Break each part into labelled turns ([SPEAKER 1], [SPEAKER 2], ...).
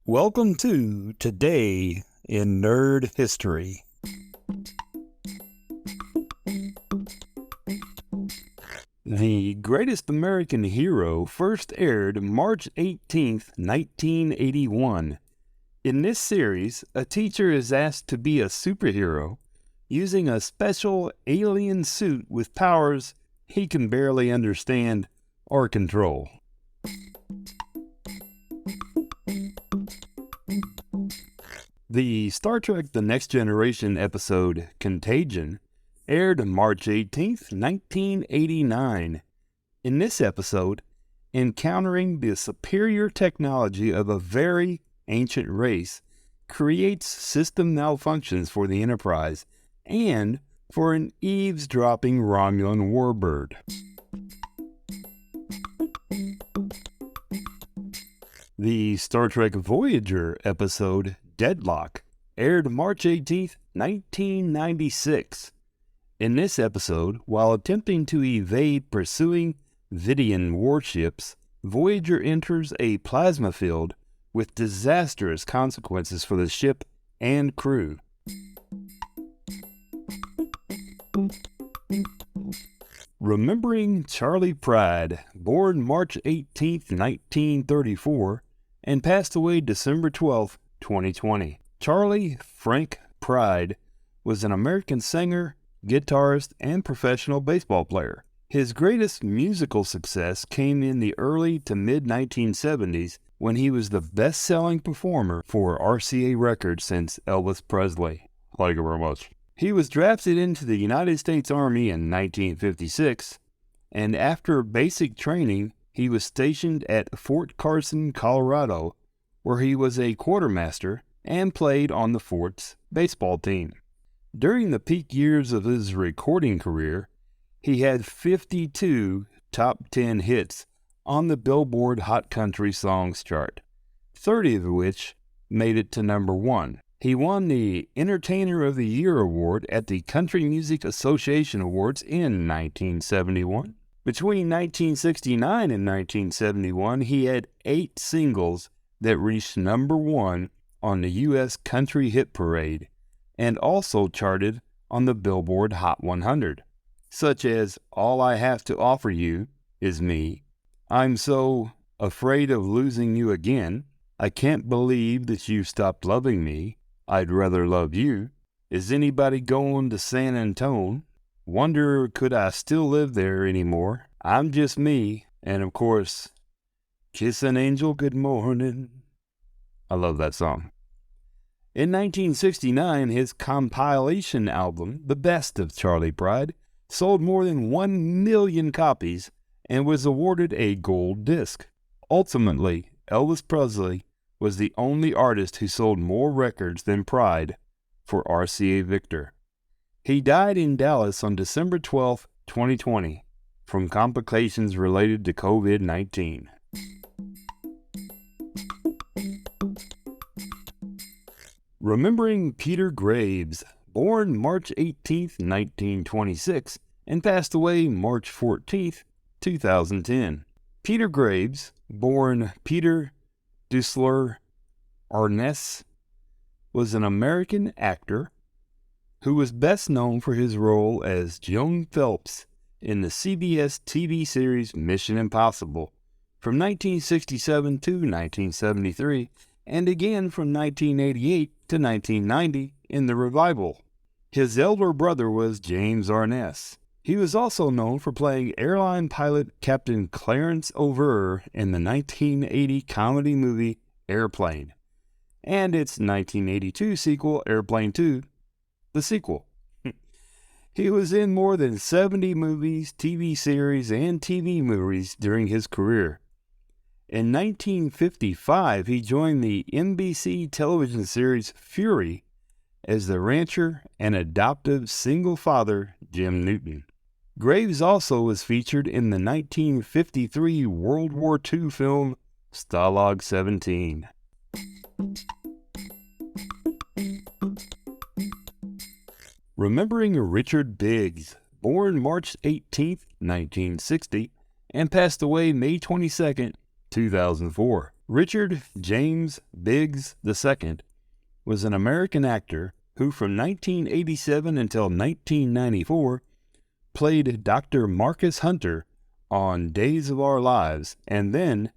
[SPEAKER 1] Welcome to Today in Nerd History. The Greatest American Hero first aired March 18th, 1981. In this series, a teacher is asked to be a superhero using a special alien suit with powers he can barely understand or control. The Star Trek The Next Generation episode Contagion aired March 18th, 1989. In this episode, encountering the superior technology of a very ancient race creates system malfunctions for the Enterprise and for an eavesdropping Romulan warbird. The Star Trek Voyager episode Deadlock aired March 18th, 1996. In this episode, while attempting to evade pursuing Vidian warships, Voyager enters a plasma field with disastrous consequences for the ship and crew. Remembering Charley Pride, born March 18, 1934, and passed away December 12, 2020. Charley Frank Pride was an American singer, guitarist, and professional baseball player. His greatest musical success came in the early to mid-1970s when he was the best-selling performer for RCA Records since Elvis Presley. Thank you very much. He was drafted into the United States Army in 1956, and after basic training, he was stationed at Fort Carson, Colorado, where he was a quartermaster and played on the fort's baseball team. During the peak years of his recording career, he had 52 top 10 hits on the Billboard Hot Country Songs chart, 30 of which made it to number 1. He won the Entertainer of the Year award at the Country Music Association Awards in 1971. Between 1969 and 1971, he had 8 singles that reached number 1 on the U.S. Country Hit Parade and also charted on the Billboard Hot 100, such as All I Have to Offer You Is Me, I'm So Afraid of Losing You Again, I Can't Believe That You Stopped Loving Me, I'd Rather Love You, Is Anybody Going to San Antone, Wonder Could I Still Live There Anymore, I'm Just Me, and of course, Kiss an Angel Good Morning. I love that song. In 1969, his compilation album, The Best of Charley Pride, sold more than 1 million copies and was awarded a gold disc. Ultimately, Elvis Presley was the only artist who sold more records than Pride for RCA Victor. He died in Dallas on December 12, 2020, from complications related to COVID-19. Remembering Peter Graves, born March 18, 1926, and passed away March 14, 2010. Peter Graves, born Peter Dussler Arness, was an American actor who was best known for his role as Joan Phelps in the CBS TV series Mission Impossible from 1967 to 1973, and again from 1988 to 1990 in the revival. His elder brother was James Arness. He was also known for playing airline pilot Captain Clarence Overer in the 1980 comedy movie Airplane, and its 1982 sequel Airplane 2, the sequel. He was in more than 70 movies, TV series, and TV movies during his career. In 1955, he joined the NBC television series Fury as the rancher and adoptive single father Jim Newton. Graves also was featured in the 1953 World War II film Stalag 17. Remembering Richard Biggs, born March 18, 1960, and passed away May 22, 2004. Richard James Biggs II was an American actor who from 1987 until 1994 played Dr. Marcus Hunter on Days of Our Lives and then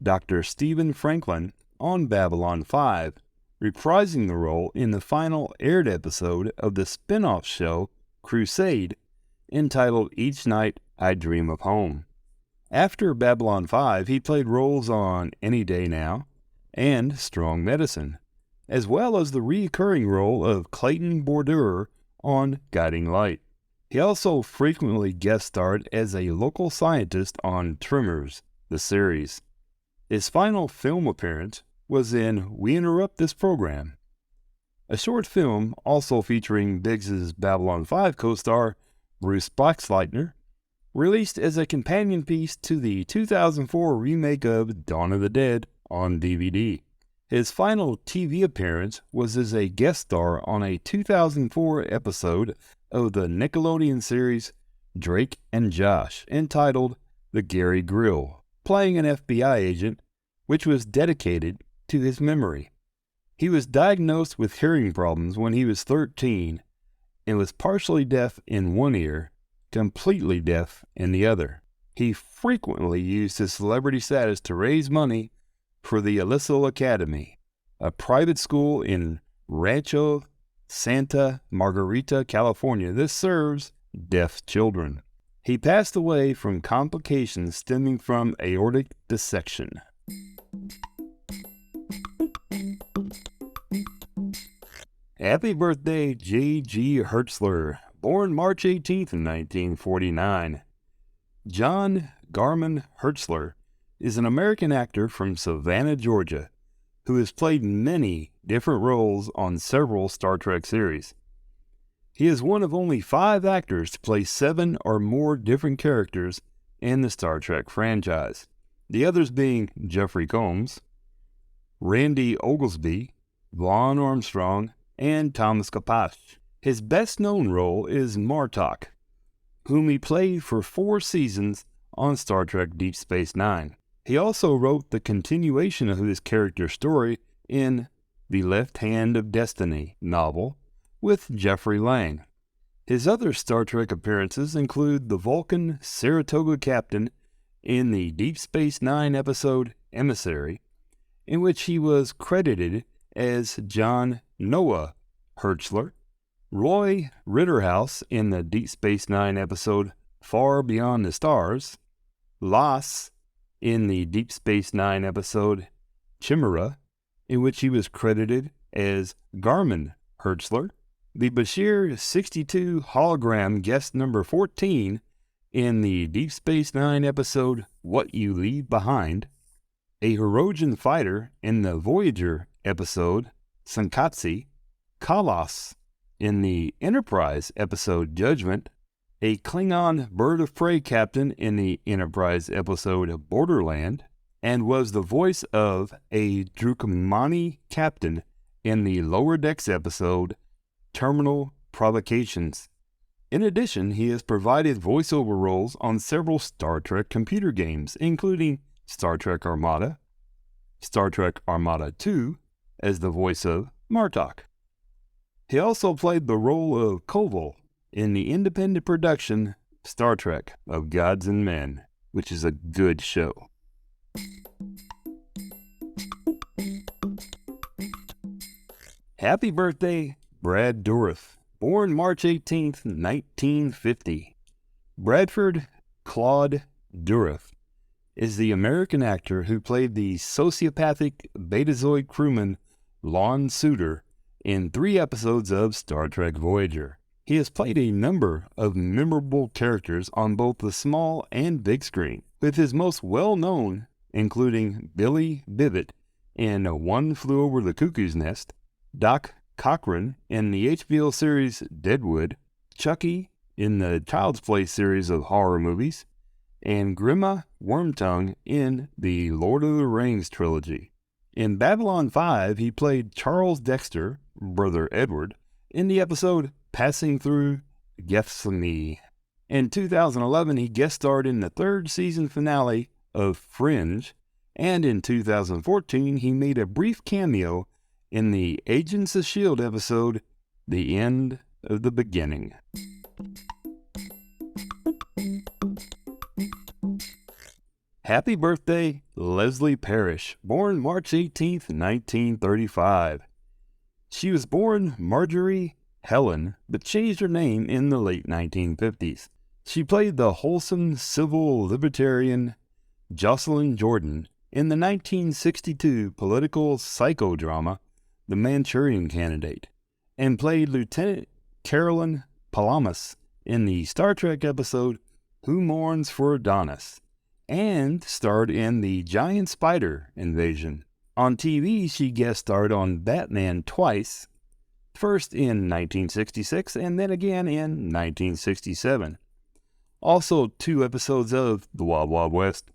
[SPEAKER 1] Dr. Stephen Franklin on Babylon 5, reprising the role in the final aired episode of the spin-off show Crusade, entitled Each Night I Dream of Home. After Babylon 5, he played roles on Any Day Now and Strong Medicine, as well as the recurring role of Clayton Border on Guiding Light. He also frequently guest starred as a local scientist on Tremors, the series. His final film appearance was in We Interrupt This Program, a short film also featuring Biggs' Babylon 5 co-star Bruce Boxleitner, released as a companion piece to the 2004 remake of Dawn of the Dead on DVD. His final TV appearance was as a guest star on a 2004 episode of the Nickelodeon series Drake and Josh, entitled The Gary Grill, playing an FBI agent, which was dedicated to his memory. He was diagnosed with hearing problems when he was 13 and was partially deaf in one ear, completely deaf in the other. He frequently used his celebrity status to raise money for the Aliso Academy, a private school in Rancho Santa Margarita, California that serves deaf children. He passed away from complications stemming from aortic dissection. Happy birthday, J.G. Hertzler, born March 18th, 1949. John Garman Hertzler is an American actor from Savannah, Georgia, who has played many different roles on several Star Trek series. He is one of only 5 actors to play 7 or more different characters in the Star Trek franchise, the others being Jeffrey Combs, Randy Oglesby, Vaughn Armstrong, and Thomas Kapash. His best-known role is Martok, whom he played for 4 seasons on Star Trek Deep Space Nine. He also wrote the continuation of his character story in The Left Hand of Destiny novel with Jeffrey Lang. His other Star Trek appearances include the Vulcan Saratoga captain in the Deep Space Nine episode Emissary, in which he was credited as John Noah Hertzler, Roy Ritterhouse in the Deep Space Nine episode Far Beyond the Stars, Lass in the Deep Space Nine episode Chimera, in which he was credited as Garman Hertzler, the Bashir 62 hologram guest number 14 in the Deep Space Nine episode What You Leave Behind, a Hirogen fighter in the Voyager episode Sankatsi, Kalos in the Enterprise episode Judgment, a Klingon bird of prey captain in the Enterprise episode Borderland, and was the voice of a Drukmani captain in the Lower Decks episode Terminal Provocations. In addition, he has provided voiceover roles on several Star Trek computer games, including Star Trek Armada, Star Trek Armada 2, as the voice of Martok. He also played the role of Koval in the independent production Star Trek of Gods and Men, which is a good show. Happy birthday, Brad Dourif, born March 18th, 1950. Bradford Claude Dourif is the American actor who played the sociopathic Betazoid crewman Lon Suter in 3 episodes of Star Trek Voyager. He has played a number of memorable characters on both the small and big screen, with his most well-known including Billy Bibbit in One Flew Over the Cuckoo's Nest, Doc Cochran in the HBO series Deadwood, Chucky in the Child's Play series of horror movies, and Grima Wormtongue in the Lord of the Rings trilogy. In Babylon 5, he played Charles Dexter, Brother Edward, in the episode Passing Through Gethsemane. In 2011, he guest starred in the 3rd season finale of Fringe And in 2014, he made a brief cameo in the Agents of S.H.I.E.L.D. episode, The End of the Beginning. Happy birthday, Leslie Parrish, born March 18th, 1935. She was born Marjorie Helen, but changed her name in the late 1950s. She played the wholesome civil libertarian Jocelyn Jordan in the 1962 political psychodrama The Manchurian Candidate, and played Lieutenant Carolyn Palamas in the Star Trek episode Who Mourns for Adonis, and starred in the Giant Spider Invasion. On TV, she guest starred on Batman twice, first in 1966 and then again in 1967. Also 2 episodes of The Wild Wild West.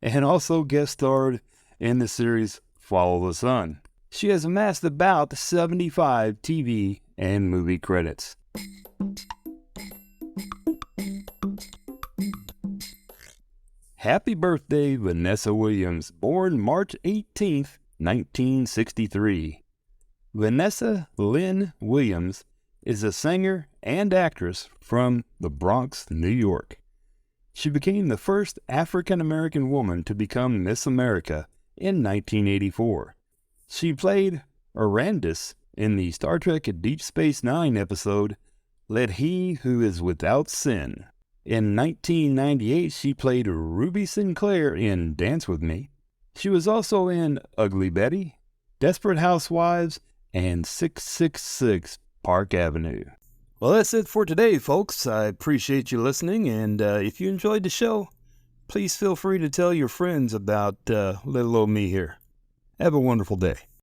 [SPEAKER 1] And also guest starred in the series Follow the Sun. She has amassed about 75 TV and movie credits. Happy birthday, Vanessa Williams, born March 18th, 1963. Vanessa Lynn Williams is a singer and actress from the Bronx, New York. She became the first African-American woman to become Miss America in 1984. She played Arandis in the Star Trek Deep Space Nine episode, Let He Who Is Without Sin. In 1998, she played Ruby Sinclair in Dance With Me. She was also in Ugly Betty, Desperate Housewives, and 666 Park Avenue. Well, that's it for today, folks. I appreciate you listening, and if you enjoyed the show, please feel free to tell your friends about little old me here. Have a wonderful day.